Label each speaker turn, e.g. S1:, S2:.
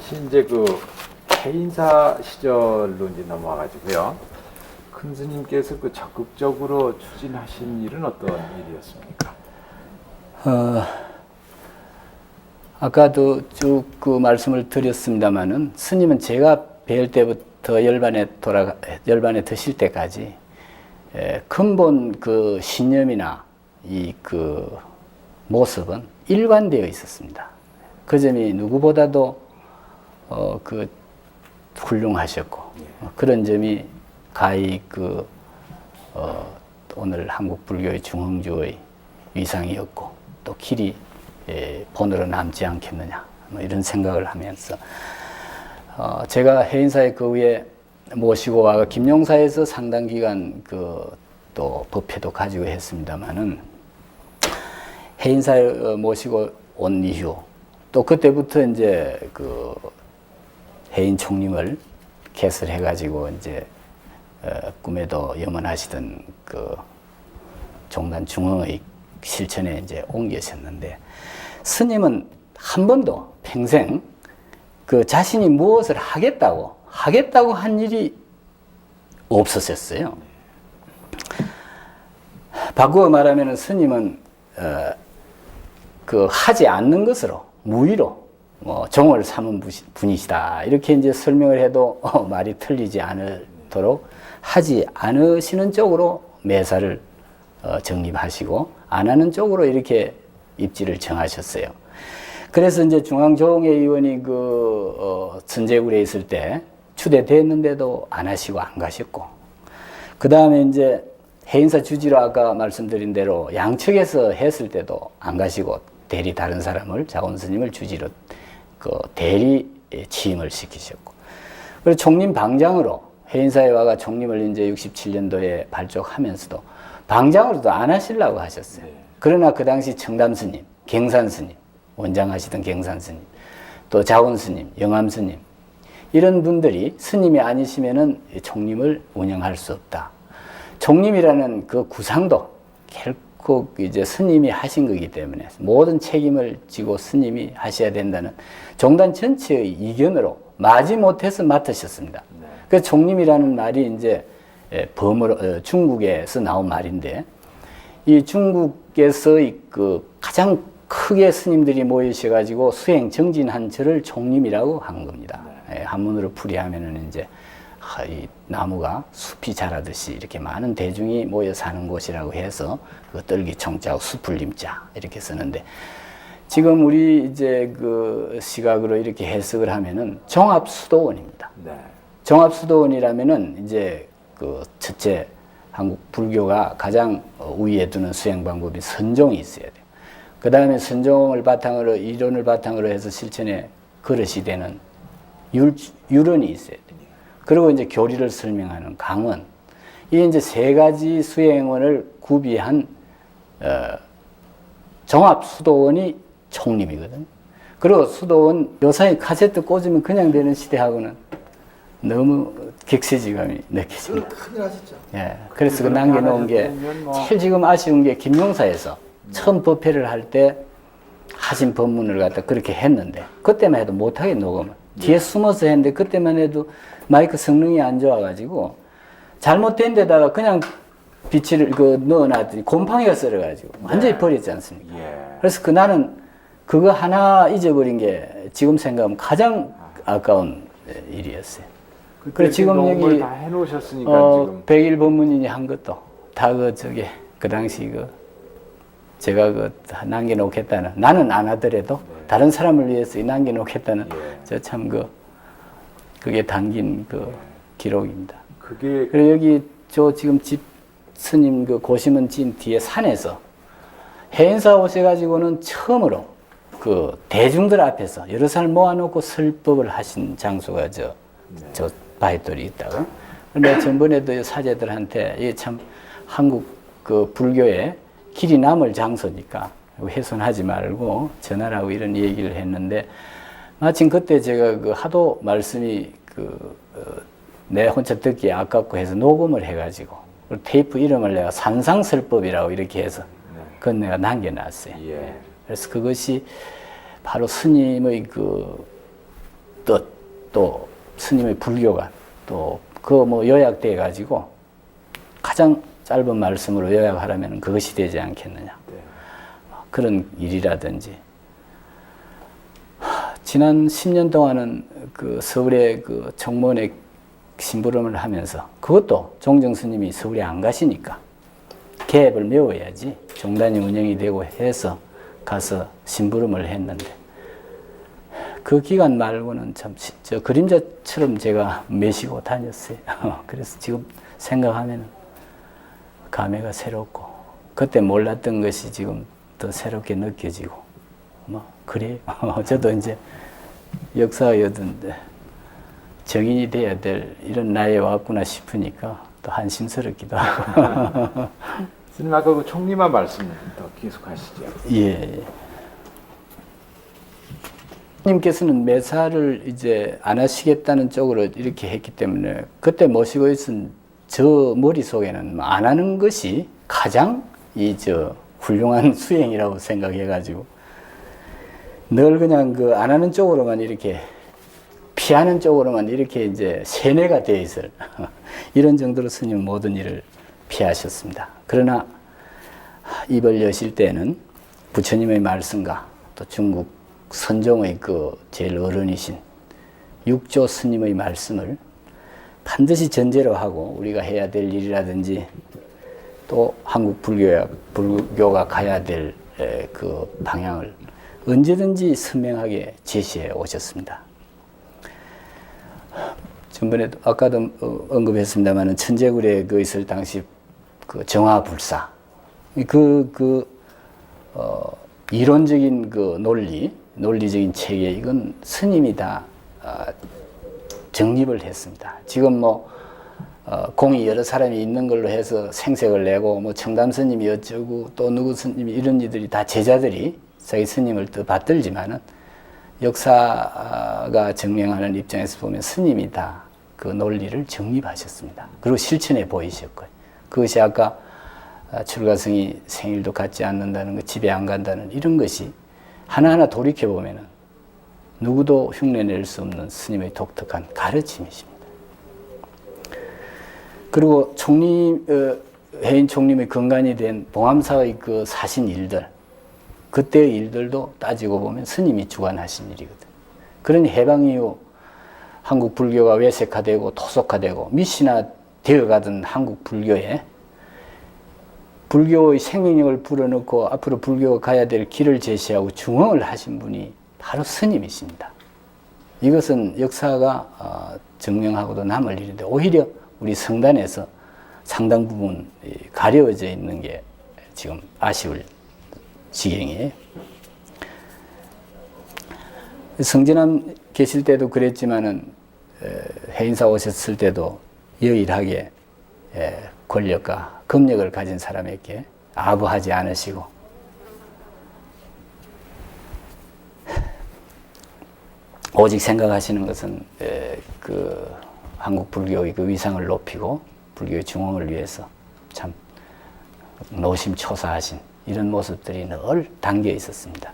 S1: 다시 이제 그 해인사 시절로 이제 넘어와가지고요. 큰 스님께서 그 적극적으로 추진하신 일은 어떤 일이었습니까?
S2: 아까도 쭉 그 말씀을 드렸습니다만은 스님은 제가 뵐 때부터 열반에 드실 때까지 근본 그 신념이나 이 그 모습은 일관되어 있었습니다. 그 점이 누구보다도 그 훌륭하셨고 그런 점이 가히 그 오늘 한국 불교의 중흥주의 위상이었고 또 길이 본으로 남지 않겠느냐 뭐 이런 생각을 하면서 제가 해인사에 그 위에 모시고 와가 김용사에서 상당 기간 그 또 법회도 가지고 했습니다만은 해인사에 모시고 온 이후 또 그때부터 이제 그 해인 총림을 개설해 가지고 이제 꿈에도 염원하시던 그 종단 중흥의 실천에 이제 옮기셨는데 스님은 한 번도 평생 그 자신이 무엇을 하겠다고 한 일이 없었어요. 바꾸어 말하면 스님은 그 하지 않는 것으로 무의로 뭐 종을 삼은 분이시다 이렇게 이제 설명을 해도 말이 틀리지 않도록 하지 않으시는 쪽으로 매사를 정립하시고 안 하는 쪽으로 이렇게 입지를 정하셨어요. 그래서 이제 중앙조응회 의원이 그 선제굴에 있을 때 추대됐는데도 안 하시고 안 가셨고, 그 다음에 이제 해인사 주지로 아까 말씀드린 대로 양측에서 했을 때도 안 가시고 대리 다른 사람을 자원 스님을 주지로 그 대리 취임을 시키셨고, 그리고 총림 방장으로 해인사에 와가 총림을 이제 67년도에 발족하면서도 방장으로도 안 하시려고 하셨어요. 그러나 그 당시 청담 스님, 경산 스님, 원장하시던 경산 스님, 또 자원 스님, 영암 스님 이런 분들이 스님이 아니시면은 총림을 운영할 수 없다. 총림이라는 그 구상도 결코 이제 스님이 하신 거기 때문에 모든 책임을 지고 스님이 하셔야 된다는 종단 전체의 이견으로 마지못해서 맡으셨습니다. 그 총림이라는 말이 이제 중국에서 나온 말인데, 이 중국에서의 그 가장 크게 스님들이 모이셔가지고 수행 정진한 절을 총림이라고 한 겁니다. 한문으로 풀이하면은 이제 이 나무가 숲이 자라듯이 이렇게 많은 대중이 모여 사는 곳이라고 해서 그 떨기 총자하고 숲을 님자 이렇게 쓰는데, 지금 우리 이제 그 시각으로 이렇게 해석을 하면은 종합수도원입니다. 종합수도원이라면은 이제 그 첫째 한국 불교가 가장 우위에 두는 수행 방법이 선종이 있어야 돼요. 그 다음에 선종을 바탕으로 이론을 바탕으로 해서 실천에 그릇이 되는 율언이 있어야 돼요. 그리고 이제 교리를 설명하는 강원. 이 이제 세 가지 수행원을 구비한 종합 수도원이 총림이거든요. 그리고 수도원 요사이 카세트 꽂으면 그냥 되는 시대하고는 너무 격세지감이 느껴집니다.
S3: 큰일 하셨죠.
S2: 예. 그래서 그 남겨놓은 게 제일 지금 아쉬운 게 김용사에서 처음 법회를 할 때 하신 법문을 갖다 그렇게 했는데, 그때만 해도 못하게 녹음을 뒤에 숨어서 했는데, 그때만 해도 마이크 성능이 안 좋아가지고 잘못된 데다가 그냥 비치를 넣어놨더니 곰팡이가 썰어가지고 완전히 버렸지 않습니까? 그래서 그날은 그거 하나 잊어버린 게 지금 생각하면 가장 아까운 일이었어요.
S1: 그래 지금 여기 다 해놓으셨으니까 지금
S2: 100일 법문이니 한 것도 다 그 당시 제가 남겨놓겠다는, 나는 안 하더라도 다른 사람을 위해서 남겨놓겠다는 저 참 그게 담긴 기록입니다. 그리고 여기 지금 집 스님 고심은 진 뒤에 산에서 해인사 오셔가지고는 처음으로 그 대중들 앞에서 여러 사람 모아놓고 설법을 하신 장소가 저 바위돌이 있다고. 근데 전번에도 사제들한테 이게 참 한국 그 불교의 길이 남을 장소니까 훼손하지 말고 전하라고 이런 얘기를 했는데, 마침 그때 제가 하도 말씀이 내 혼자 듣기 아깝고 해서 녹음을 해가지고 테이프 이름을 내가 산상설법이라고 이렇게 해서 그건 내가 남겨놨어요. 그래서 그것이 바로 스님의 뜻, 또 스님의 불교가 또 그 뭐 요약돼 가지고 가장 짧은 말씀으로 요약하라면 그것이 되지 않겠느냐.
S1: 네.
S2: 그런 일이라든지 지난 10년 동안은 그 서울의 그 정문에 심부름을 하면서 그것도 종정 스님이 서울에 안 가시니까 계획을 메워야지 종단이 운영이 되고 해서 가서 심부름을 했는데 그 기간 말고는 참 저 그림자처럼 제가 메시고 다녔어요. 그래서 지금 생각하면 감회가 새롭고 그때 몰랐던 것이 지금 더 새롭게 느껴지고 뭐 그래요. 저도 이제 역사의 어떤 정인이 돼야 될 이런 나이에 왔구나 싶으니까 또 한심스럽기도 하고.
S1: 스님 아까 그 총리만 말씀 더 계속하시죠.
S2: 예. 님께서는 매사를 이제 안 하시겠다는 쪽으로 이렇게 했기 때문에 그때 모시고 있은 저 머릿속에는 안 하는 것이 가장 훌륭한 수행이라고 생각해가지고 늘 그냥 그 안 하는 쪽으로만 이렇게 피하는 쪽으로만 이렇게 이제 세뇌가 되어 있을 이런 정도로 스님 모든 일을 피하셨습니다. 그러나 입을 여실 때는 부처님의 말씀과 또 중국 선종의 그 제일 어른이신 육조 스님의 말씀을 반드시 전제로 하고 우리가 해야 될 일이라든지 또 한국 불교가 가야 될 그 방향을 언제든지 선명하게 제시해 오셨습니다. 전번에도 아까도 언급했습니다만은 천재굴에 그 있을 당시 그 정화불사 이론적인 그 논리적인 체계 이건 스님이 다 정립을 했습니다. 지금 공이 여러 사람이 있는 걸로 해서 생색을 내고 청담 스님이 어쩌고 또 누구 스님이 이런 이들이 다 제자들이 자기 스님을 또 받들지만은 역사가 증명하는 입장에서 보면 스님이 다 그 논리를 정립하셨습니다. 그리고 실천해 보이셨고요. 그것이 아까 출가성이 생일도 갖지 않는다는 것, 집에 안 간다는 이런 것이 하나하나 돌이켜 보면은 누구도 흉내낼 수 없는 스님의 독특한 가르침이십니다. 그리고 해인 총림의 근간이 된 봉암사의 그 사신 일들, 그때의 일들도 따지고 보면 스님이 주관하신 일이거든. 그런 해방 이후 한국 불교가 외색화되고 토속화되고 미신화 되어가던 한국 불교에 불교의 생명력을 불어넣고 앞으로 불교가 가야 될 길을 제시하고 중흥을 하신 분이 바로 스님이십니다. 이것은 역사가 증명하고도 남을 일인데 오히려 우리 성단에서 상당 부분 가려워져 있는 게 지금 아쉬울 지경이에요. 성진암 계실 때도 그랬지만은 해인사 오셨을 때도 여일하게 권력과 금력을 가진 사람에게 아부하지 않으시고 오직 생각하시는 것은 그 한국 불교의 그 위상을 높이고 불교의 중흥을 위해서 참 노심초사하신 이런 모습들이 늘 담겨 있었습니다.